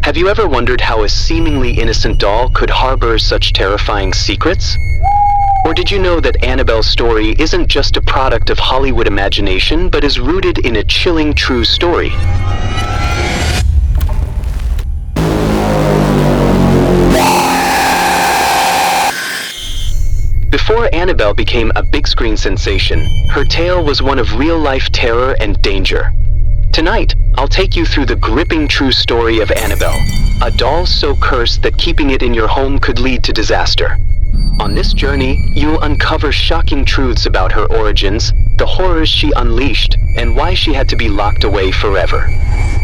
Have you ever wondered how a seemingly innocent doll could harbor such terrifying secrets? Or did you know that Annabelle's story isn't just a product of Hollywood imagination, but is rooted in a chilling true story? Before Annabelle became a big-screen sensation, her tale was one of real-life terror and danger. Tonight, I'll take you through the gripping true story of Annabelle, a doll so cursed that keeping it in your home could lead to disaster. On this journey, you'll uncover shocking truths about her origins, the horrors she unleashed, and why she had to be locked away forever.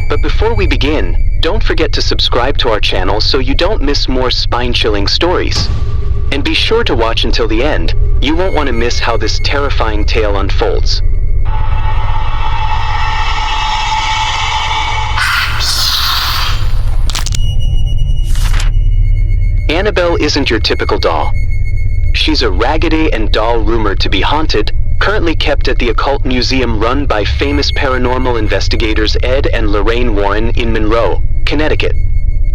But before we begin, don't forget to subscribe to our channel so you don't miss more spine-chilling stories. And be sure to watch until the end. You won't want to miss how this terrifying tale unfolds. Annabelle isn't your typical doll. She's a Raggedy Ann doll rumored to be haunted, currently kept at the occult museum run by famous paranormal investigators Ed and Lorraine Warren in Monroe, Connecticut.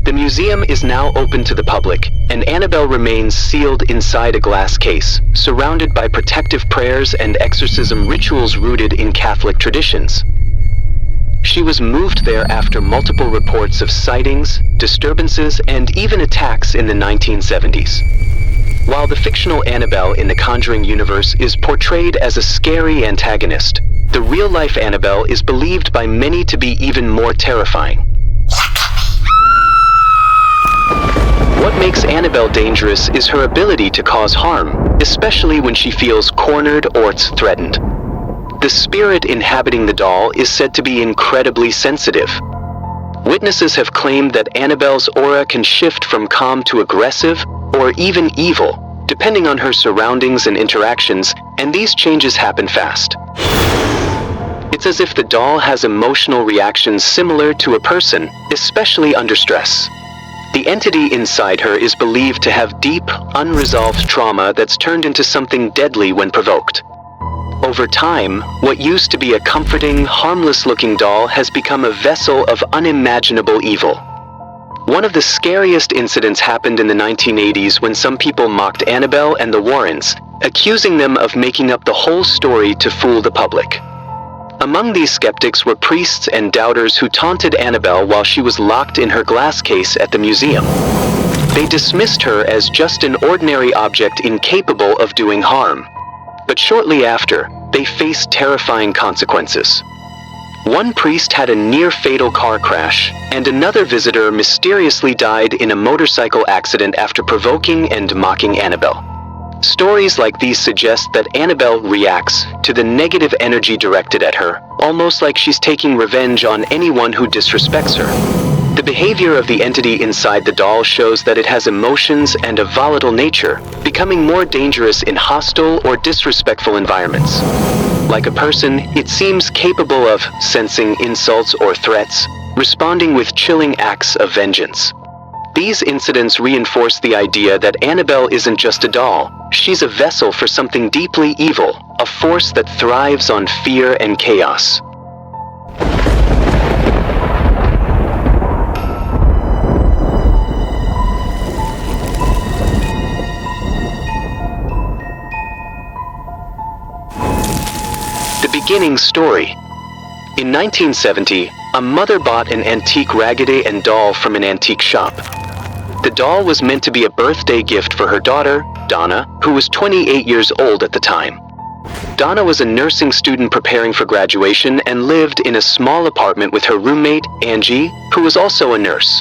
The museum is now open to the public, and Annabelle remains sealed inside a glass case, surrounded by protective prayers and exorcism rituals rooted in Catholic traditions. She was moved there after multiple reports of sightings, disturbances, and even attacks in the 1970s. While the fictional Annabelle in the Conjuring universe is portrayed as a scary antagonist, the real-life Annabelle is believed by many to be even more terrifying. What makes Annabelle dangerous is her ability to cause harm, especially when she feels cornered or threatened. The spirit inhabiting the doll is said to be incredibly sensitive. Witnesses have claimed that Annabelle's aura can shift from calm to aggressive, or even evil, depending on her surroundings and interactions, and these changes happen fast. It's as if the doll has emotional reactions similar to a person, especially under stress. The entity inside her is believed to have deep, unresolved trauma that's turned into something deadly when provoked. Over time, what used to be a comforting, harmless-looking doll has become a vessel of unimaginable evil. One of the scariest incidents happened in the 1980s when some people mocked Annabelle and the Warrens, accusing them of making up the whole story to fool the public. Among these skeptics were priests and doubters who taunted Annabelle while she was locked in her glass case at the museum. They dismissed her as just an ordinary object incapable of doing harm. But shortly after, they faced terrifying consequences. One priest had a near-fatal car crash, and another visitor mysteriously died in a motorcycle accident after provoking and mocking Annabelle. Stories like these suggest that Annabelle reacts to the negative energy directed at her, almost like she's taking revenge on anyone who disrespects her. The behavior of the entity inside the doll shows that it has emotions and a volatile nature, becoming more dangerous in hostile or disrespectful environments. Like a person, it seems capable of sensing insults or threats, responding with chilling acts of vengeance. These incidents reinforce the idea that Annabelle isn't just a doll. She's a vessel for something deeply evil, a force that thrives on fear and chaos. The beginning story. In 1970, a mother bought an antique Raggedy Ann doll from an antique shop. The doll was meant to be a birthday gift for her daughter, Donna, who was 28 years old at the time. Donna was a nursing student preparing for graduation and lived in a small apartment with her roommate, Angie, who was also a nurse.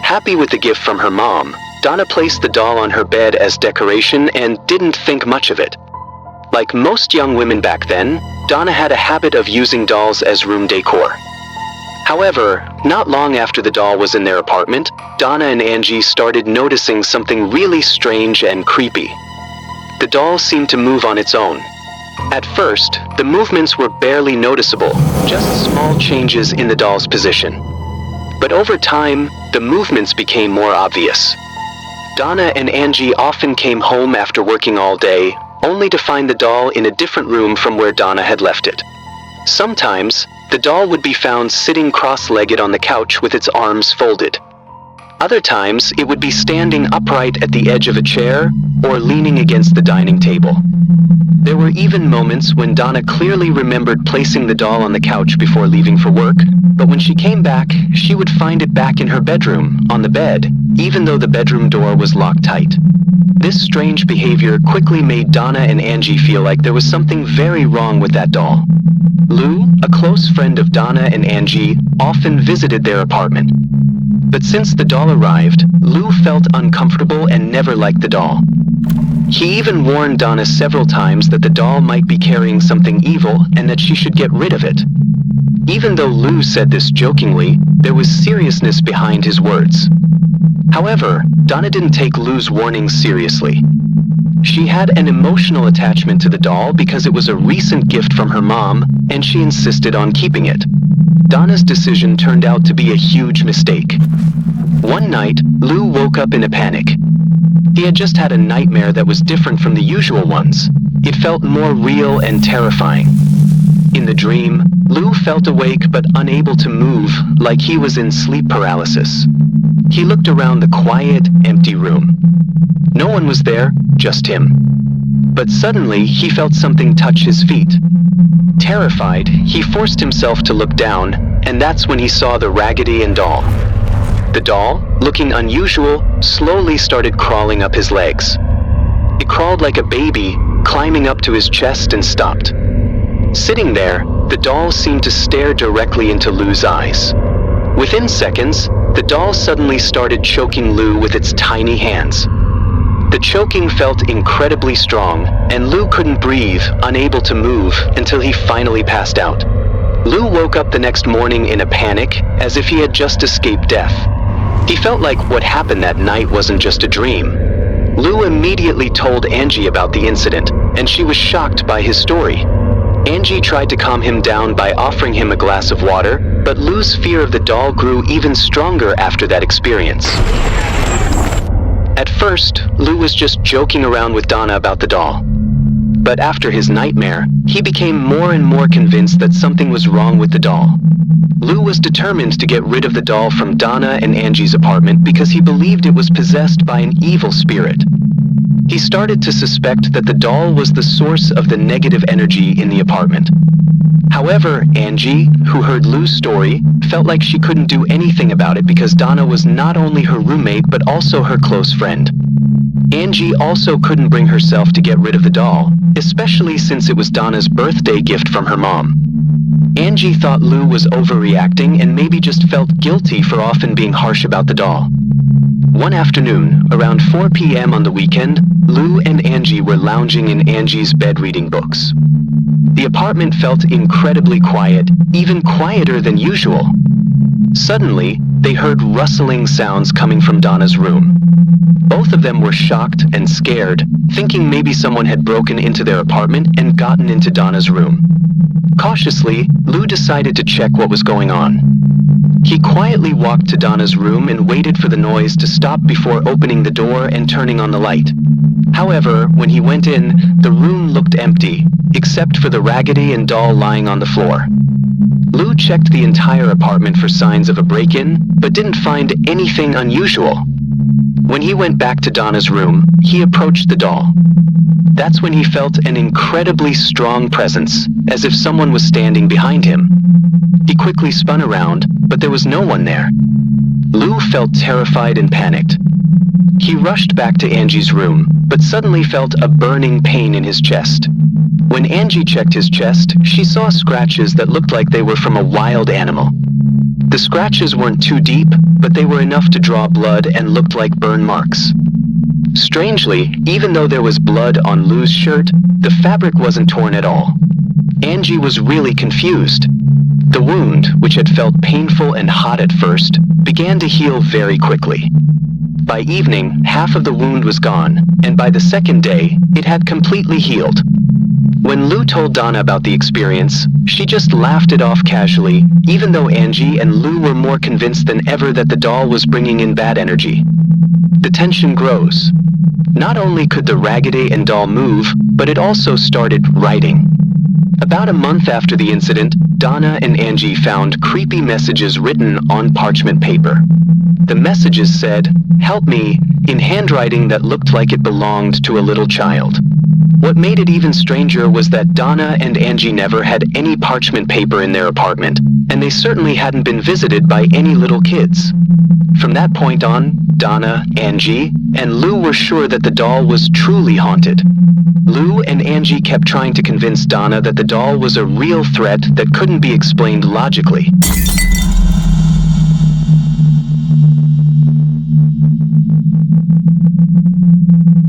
Happy with the gift from her mom, Donna placed the doll on her bed as decoration and didn't think much of it. Like most young women back then, Donna had a habit of using dolls as room decor. However, not long after the doll was in their apartment, Donna and Angie started noticing something really strange and creepy. The doll seemed to move on its own. At first, the movements were barely noticeable, just small changes in the doll's position. But over time, the movements became more obvious. Donna and Angie often came home after working all day, only to find the doll in a different room from where Donna had left it. Sometimes, the doll would be found sitting cross-legged on the couch with its arms folded. Other times, it would be standing upright at the edge of a chair or leaning against the dining table. There were even moments when Donna clearly remembered placing the doll on the couch before leaving for work, but when she came back, she would find it back in her bedroom, on the bed, even though the bedroom door was locked tight. This strange behavior quickly made Donna and Angie feel like there was something very wrong with that doll. Lou, a close friend of Donna and Angie, often visited their apartment. But since the doll arrived, Lou felt uncomfortable and never liked the doll. He even warned Donna several times that the doll might be carrying something evil and that she should get rid of it. Even though Lou said this jokingly, there was seriousness behind his words. However, Donna didn't take Lou's warnings seriously. She had an emotional attachment to the doll because it was a recent gift from her mom, and she insisted on keeping it. Donna's decision turned out to be a huge mistake. One night, Lou woke up in a panic. He had just had a nightmare that was different from the usual ones. It felt more real and terrifying. In the dream, Lou felt awake but unable to move, like he was in sleep paralysis. He looked around the quiet, empty room. No one was there, just him. But suddenly, he felt something touch his feet. Terrified, he forced himself to look down, and that's when he saw the Raggedy Ann doll. The doll, looking unusual, slowly started crawling up his legs. It crawled like a baby, climbing up to his chest and stopped. Sitting there, the doll seemed to stare directly into Lou's eyes. Within seconds, the doll suddenly started choking Lou with its tiny hands. The choking felt incredibly strong, and Lou couldn't breathe, unable to move, until he finally passed out. Lou woke up the next morning in a panic, as if he had just escaped death. He felt like what happened that night wasn't just a dream. Lou immediately told Angie about the incident, and she was shocked by his story. Angie tried to calm him down by offering him a glass of water, but Lou's fear of the doll grew even stronger after that experience. At first, Lou was just joking around with Donna about the doll. But after his nightmare, he became more and more convinced that something was wrong with the doll. Lou was determined to get rid of the doll from Donna and Angie's apartment because he believed it was possessed by an evil spirit. He started to suspect that the doll was the source of the negative energy in the apartment. However, Angie, who heard Lou's story, felt like she couldn't do anything about it because Donna was not only her roommate but also her close friend. Angie also couldn't bring herself to get rid of the doll, especially since it was Donna's birthday gift from her mom. Angie thought Lou was overreacting and maybe just felt guilty for often being harsh about the doll. One afternoon, around 4 p.m. on the weekend, Lou and Angie were lounging in Angie's bed reading books. The apartment felt incredibly quiet, even quieter than usual. Suddenly, they heard rustling sounds coming from Donna's room. Both of them were shocked and scared, thinking maybe someone had broken into their apartment and gotten into Donna's room. Cautiously, Lou decided to check what was going on. He quietly walked to Donna's room and waited for the noise to stop before opening the door and turning on the light. However, when he went in, the room looked empty, except for the Raggedy Ann doll lying on the floor. Lou checked the entire apartment for signs of a break-in, but didn't find anything unusual. When he went back to Donna's room, he approached the doll. That's when he felt an incredibly strong presence, as if someone was standing behind him. He quickly spun around, but there was no one there. Lou felt terrified and panicked. He rushed back to Angie's room, but suddenly felt a burning pain in his chest. When Angie checked his chest, she saw scratches that looked like they were from a wild animal. The scratches weren't too deep, but they were enough to draw blood and looked like burn marks. Strangely, even though there was blood on Lou's shirt, the fabric wasn't torn at all. Angie was really confused. The wound, which had felt painful and hot at first, began to heal very quickly. By evening, half of the wound was gone, and by the second day, it had completely healed. When Lou told Donna about the experience, she just laughed it off casually, even though Angie and Lou were more convinced than ever that the doll was bringing in bad energy. The tension grows. Not only could the Raggedy Ann doll move, but it also started writing. About a month after the incident, Donna and Angie found creepy messages written on parchment paper. The messages said, "Help me," in handwriting that looked like it belonged to a little child. What made it even stranger was that Donna and Angie never had any parchment paper in their apartment, and they certainly hadn't been visited by any little kids. From that point on, Donna, Angie, and Lou were sure that the doll was truly haunted. Lou and Angie kept trying to convince Donna that the doll was a real threat that couldn't be explained logically.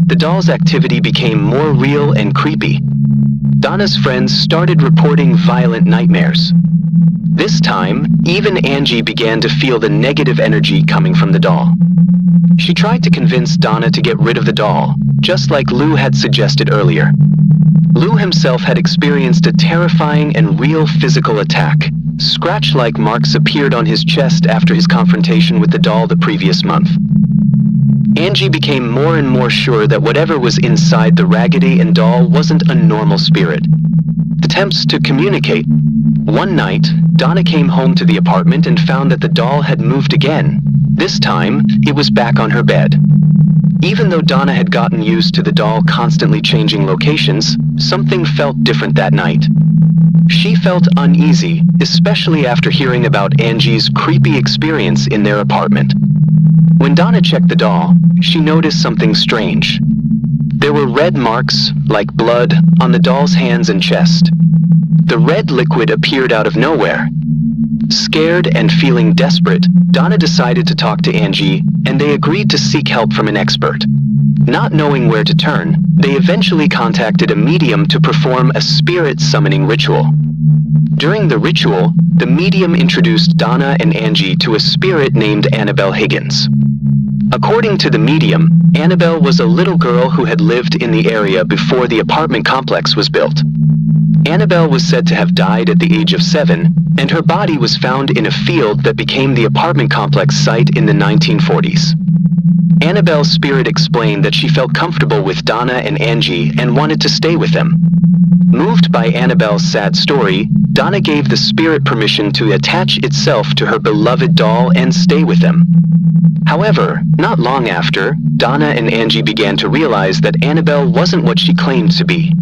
The doll's activity became more real and creepy. Donna's friends started reporting violent nightmares. This time, even Angie began to feel the negative energy coming from the doll. She tried to convince Donna to get rid of the doll, just like Lou had suggested earlier. Lou himself had experienced a terrifying and real physical attack. Scratch-like marks appeared on his chest after his confrontation with the doll the previous month. Angie became more and more sure that whatever was inside the Raggedy Ann doll wasn't a normal spirit. Attempts to communicate. One night, Donna came home to the apartment and found that the doll had moved again. This time, it was back on her bed. Even though Donna had gotten used to the doll constantly changing locations, something felt different that night. She felt uneasy, especially after hearing about Angie's creepy experience in their apartment. When Donna checked the doll, she noticed something strange. There were red marks, like blood, on the doll's hands and chest. The red liquid appeared out of nowhere. Scared and feeling desperate, Donna decided to talk to Angie, and they agreed to seek help from an expert. Not knowing where to turn, they eventually contacted a medium to perform a spirit summoning ritual. During the ritual, the medium introduced Donna and Angie to a spirit named Annabelle Higgins. According to the medium, Annabelle was a little girl who had lived in the area before the apartment complex was built. Annabelle was said to have died at the age of 7, and her body was found in a field that became the apartment complex site in the 1940s. Annabelle's spirit explained that she felt comfortable with Donna and Angie and wanted to stay with them. Moved by Annabelle's sad story, Donna gave the spirit permission to attach itself to her beloved doll and stay with them. However, not long after, Donna and Angie began to realize that Annabelle wasn't what she claimed to be.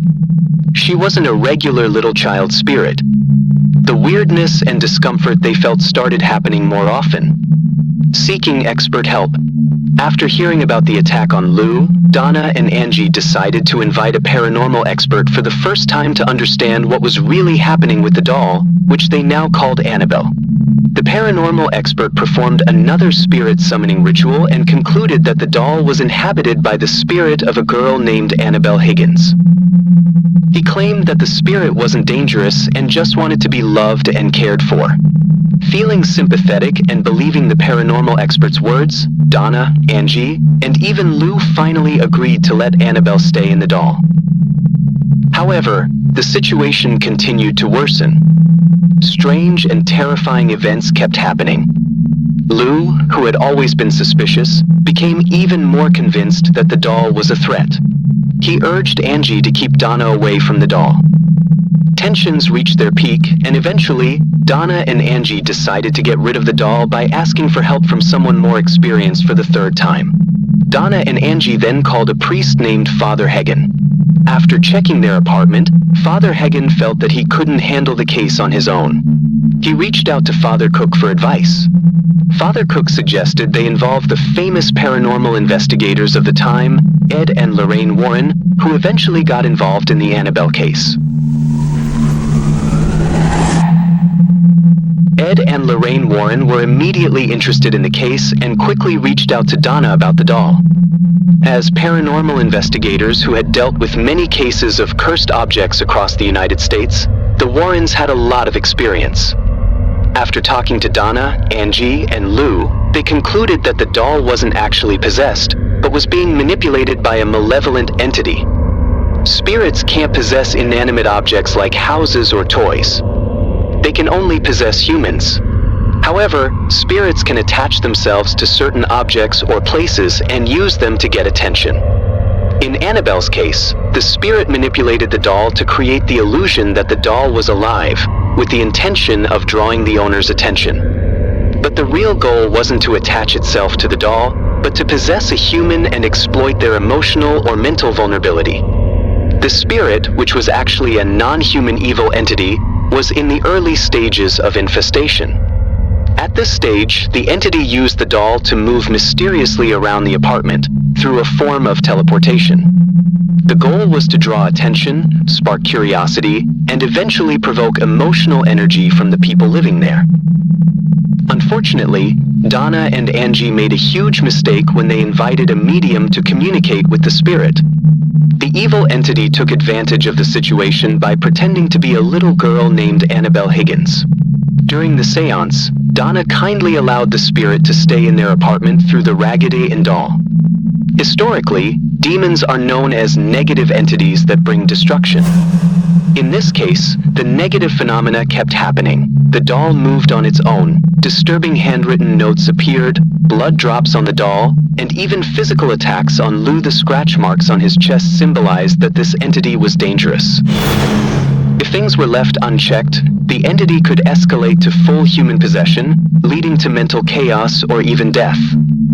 She wasn't a regular little child spirit. The weirdness and discomfort they felt started happening more often. Seeking expert help. After hearing about the attack on Lou, Donna and Angie decided to invite a paranormal expert for the first time to understand what was really happening with the doll, which they now called Annabelle. The paranormal expert performed another spirit summoning ritual and concluded that the doll was inhabited by the spirit of a girl named Annabelle Higgins. He claimed that the spirit wasn't dangerous and just wanted to be loved and cared for. Feeling sympathetic and believing the paranormal expert's words, Donna, Angie, and even Lou finally agreed to let Annabelle stay in the doll. However, the situation continued to worsen. Strange and terrifying events kept happening. Lou, who had always been suspicious, became even more convinced that the doll was a threat. He urged Angie to keep Donna away from the doll. Tensions reached their peak, and eventually, Donna and Angie decided to get rid of the doll by asking for help from someone more experienced for the third time. Donna and Angie then called a priest named Father Hagen. After checking their apartment, Father Hagen felt that he couldn't handle the case on his own. He reached out to Father Cook for advice. Father Cook suggested they involve the famous paranormal investigators of the time, Ed and Lorraine Warren, who eventually got involved in the Annabelle case. Ed and Lorraine Warren were immediately interested in the case and quickly reached out to Donna about the doll. As paranormal investigators who had dealt with many cases of cursed objects across the United States, the Warrens had a lot of experience. After talking to Donna, Angie, and Lou, they concluded that the doll wasn't actually possessed, but was being manipulated by a malevolent entity. Spirits can't possess inanimate objects like houses or toys. They can only possess humans. However, spirits can attach themselves to certain objects or places and use them to get attention. In Annabelle's case, the spirit manipulated the doll to create the illusion that the doll was alive, with the intention of drawing the owner's attention. But the real goal wasn't to attach itself to the doll, but to possess a human and exploit their emotional or mental vulnerability. The spirit, which was actually a non-human evil entity, was in the early stages of infestation. At this stage, the entity used the doll to move mysteriously around the apartment through a form of teleportation. The goal was to draw attention, spark curiosity, and eventually provoke emotional energy from the people living there. Unfortunately, Donna and Angie made a huge mistake when they invited a medium to communicate with the spirit. The evil entity took advantage of the situation by pretending to be a little girl named Annabelle Higgins. During the seance, Donna kindly allowed the spirit to stay in their apartment through the Raggedy Ann doll. Historically, demons are known as negative entities that bring destruction. In this case, the negative phenomena kept happening. The doll moved on its own, disturbing handwritten notes appeared, blood drops on the doll, and even physical attacks on Lou. The scratch marks on his chest symbolized that this entity was dangerous. If things were left unchecked, the entity could escalate to full human possession, leading to mental chaos or even death.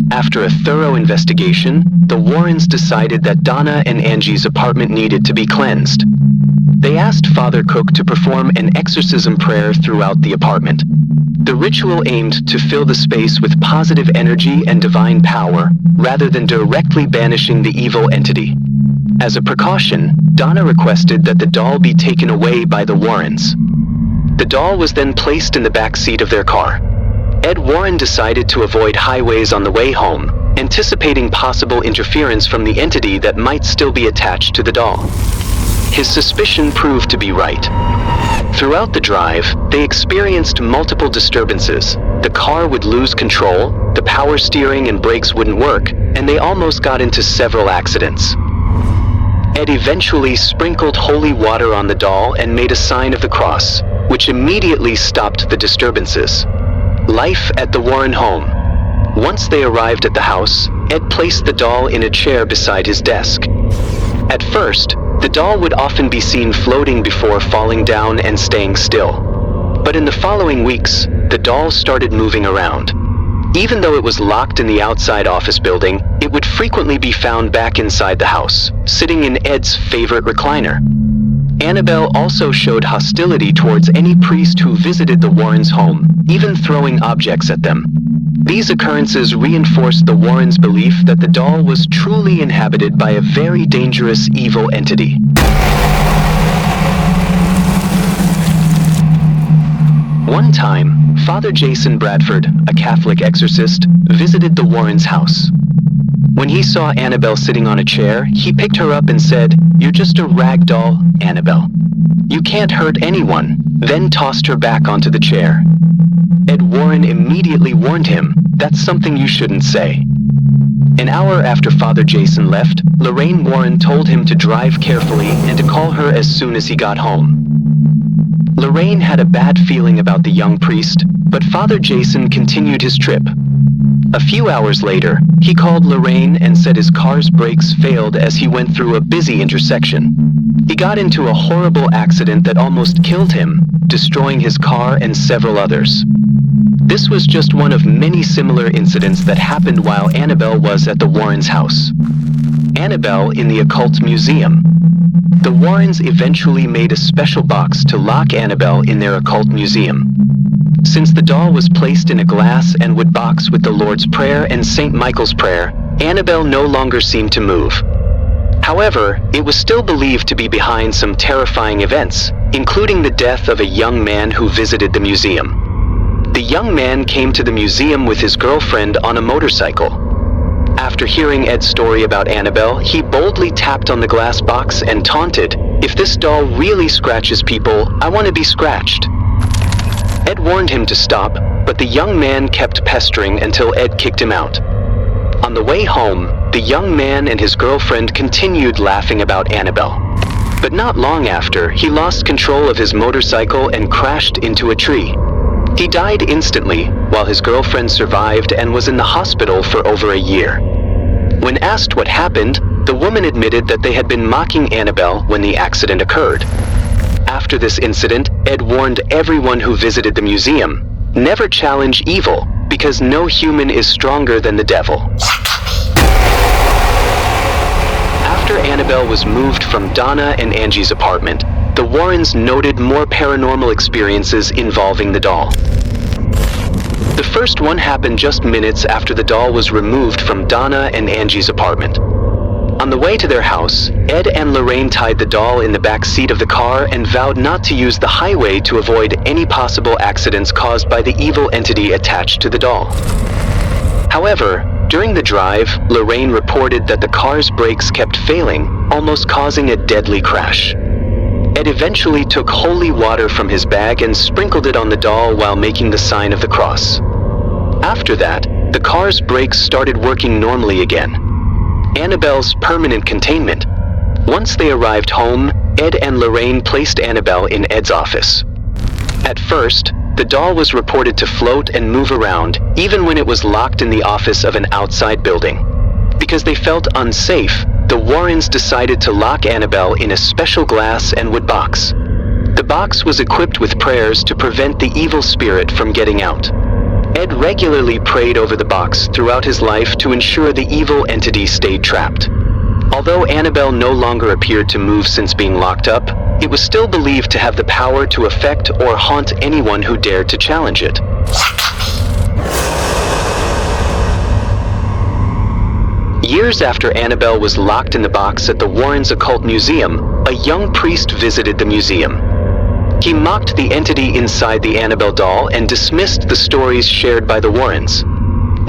After a thorough investigation, the Warrens decided that Donna and Angie's apartment needed to be cleansed. They asked Father Cook to perform an exorcism prayer throughout the apartment. The ritual aimed to fill the space with positive energy and divine power, rather than directly banishing the evil entity. As a precaution, Donna requested that the doll be taken away by the Warrens. The doll was then placed in the back seat of their car. Ed Warren decided to avoid highways on the way home, anticipating possible interference from the entity that might still be attached to the doll. His suspicion proved to be right. Throughout the drive, they experienced multiple disturbances. The car would lose control, the power steering and brakes wouldn't work, and they almost got into several accidents. Ed eventually sprinkled holy water on the doll and made a sign of the cross, which immediately stopped the disturbances. Life at the Warren home. Once they arrived at the house, Ed placed the doll in a chair beside his desk. At first, the doll would often be seen floating before falling down and staying still. But in the following weeks, the doll started moving around. Even though it was locked in the outside office building, it would frequently be found back inside the house, sitting in Ed's favorite recliner. Annabelle also showed hostility towards any priest who visited the Warrens' home, even throwing objects at them. These occurrences reinforced the Warrens' belief that the doll was truly inhabited by a very dangerous evil entity. One time, Father Jason Bradford, a Catholic exorcist, visited the Warrens' house. When he saw Annabelle sitting on a chair, he picked her up and said, "You're just a rag doll, Annabelle. You can't hurt anyone," then tossed her back onto the chair. Ed Warren immediately warned him, "That's something you shouldn't say." An hour after Father Jason left, Lorraine Warren told him to drive carefully and to call her as soon as he got home. Lorraine had a bad feeling about the young priest, but Father Jason continued his trip. A few hours later, he called Lorraine and said his car's brakes failed as he went through a busy intersection. He got into a horrible accident that almost killed him, destroying his car and several others. This was just one of many similar incidents that happened while Annabelle was at the Warrens' house. Annabelle in the Occult Museum. The Warrens eventually made a special box to lock Annabelle in their occult museum. Since the doll was placed in a glass and wood box with the Lord's Prayer and St. Michael's Prayer, Annabelle no longer seemed to move. However, it was still believed to be behind some terrifying events, including the death of a young man who visited the museum. The young man came to the museum with his girlfriend on a motorcycle. After hearing Ed's story about Annabelle, he boldly tapped on the glass box and taunted, "If this doll really scratches people, I want to be scratched." Ed warned him to stop, but the young man kept pestering until Ed kicked him out. On the way home, the young man and his girlfriend continued laughing about Annabelle. But not long after, he lost control of his motorcycle and crashed into a tree. He died instantly, while his girlfriend survived and was in the hospital for over a year. When asked what happened, the woman admitted that they had been mocking Annabelle when the accident occurred. After this incident, Ed warned everyone who visited the museum, "Never challenge evil, because no human is stronger than the devil. After Annabelle was moved from Donna and Angie's apartment, the Warrens noted more paranormal experiences involving the doll. The first one happened just minutes after the doll was removed from Donna and Angie's apartment. On the way to their house, Ed and Lorraine tied the doll in the back seat of the car and vowed not to use the highway to avoid any possible accidents caused by the evil entity attached to the doll. However, during the drive, Lorraine reported that the car's brakes kept failing, almost causing a deadly crash. Ed eventually took holy water from his bag and sprinkled it on the doll while making the sign of the cross. After that, the car's brakes started working normally again. Annabelle's permanent containment. Once they arrived home, Ed and Lorraine placed Annabelle in Ed's office. At first, the doll was reported to float and move around, even when it was locked in the office of an outside building. Because they felt unsafe, the Warrens decided to lock Annabelle in a special glass and wood box. The box was equipped with prayers to prevent the evil spirit from getting out. Ed regularly prayed over the box throughout his life to ensure the evil entity stayed trapped. Although Annabelle no longer appeared to move since being locked up, it was still believed to have the power to affect or haunt anyone who dared to challenge it. Years after Annabelle was locked in the box at the Warrens Occult Museum, a young priest visited the museum. He mocked the entity inside the Annabelle doll and dismissed the stories shared by the Warrens.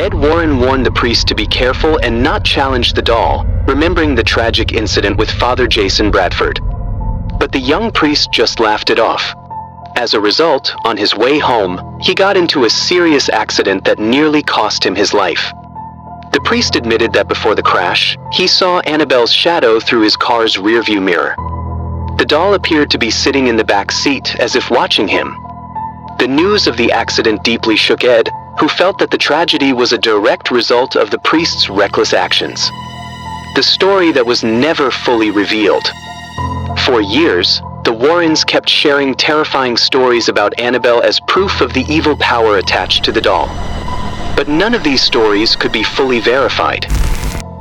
Ed Warren warned the priest to be careful and not challenge the doll, remembering the tragic incident with Father Jason Bradford. But the young priest just laughed it off. As a result, on his way home, he got into a serious accident that nearly cost him his life. The priest admitted that before the crash, he saw Annabelle's shadow through his car's rearview mirror. The doll appeared to be sitting in the back seat as if watching him. The news of the accident deeply shook Ed, who felt that the tragedy was a direct result of the priest's reckless actions. The story that was never fully revealed. For years, the Warrens kept sharing terrifying stories about Annabelle as proof of the evil power attached to the doll. But none of these stories could be fully verified.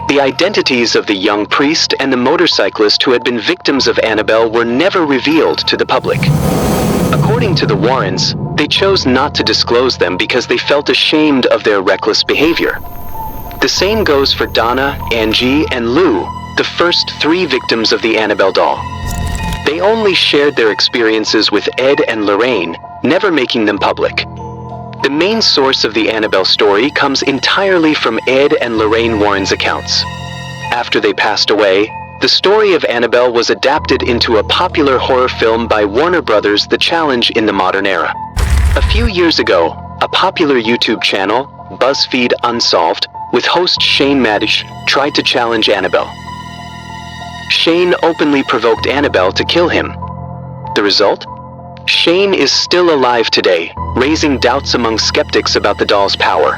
The identities of the young priest and the motorcyclist who had been victims of Annabelle were never revealed to the public. According to the Warrens, they chose not to disclose them because they felt ashamed of their reckless behavior. The same goes for Donna, Angie, and Lou, the first 3 victims of the Annabelle doll. They only shared their experiences with Ed and Lorraine, never making them public. The main source of the Annabelle story comes entirely from Ed and Lorraine Warren's accounts. After they passed away, the story of Annabelle was adapted into a popular horror film by Warner Brothers' The Challenge in the Modern Era. A few years ago, a popular YouTube channel, BuzzFeed Unsolved, with host Shane Madish, tried to challenge Annabelle. Shane openly provoked Annabelle to kill him. The result? Shane is still alive today, raising doubts among skeptics about the doll's power.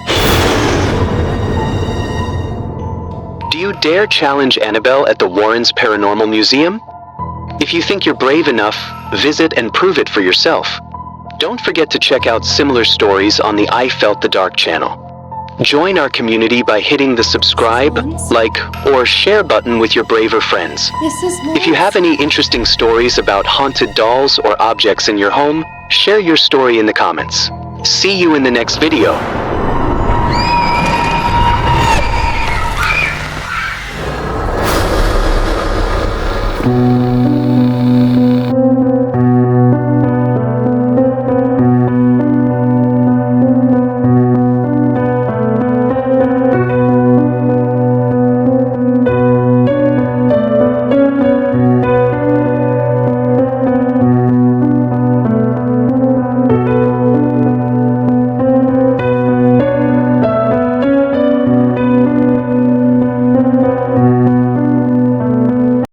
Do you dare challenge Annabelle at the Warrens Paranormal Museum? If you think you're brave enough, visit and prove it for yourself. Don't forget to check out similar stories on the I Felt the Dark channel. Join our community by hitting the subscribe, like, or share button with your braver friends. If you have any interesting stories about haunted dolls or objects in your home, share your story in the comments. See you in the next video.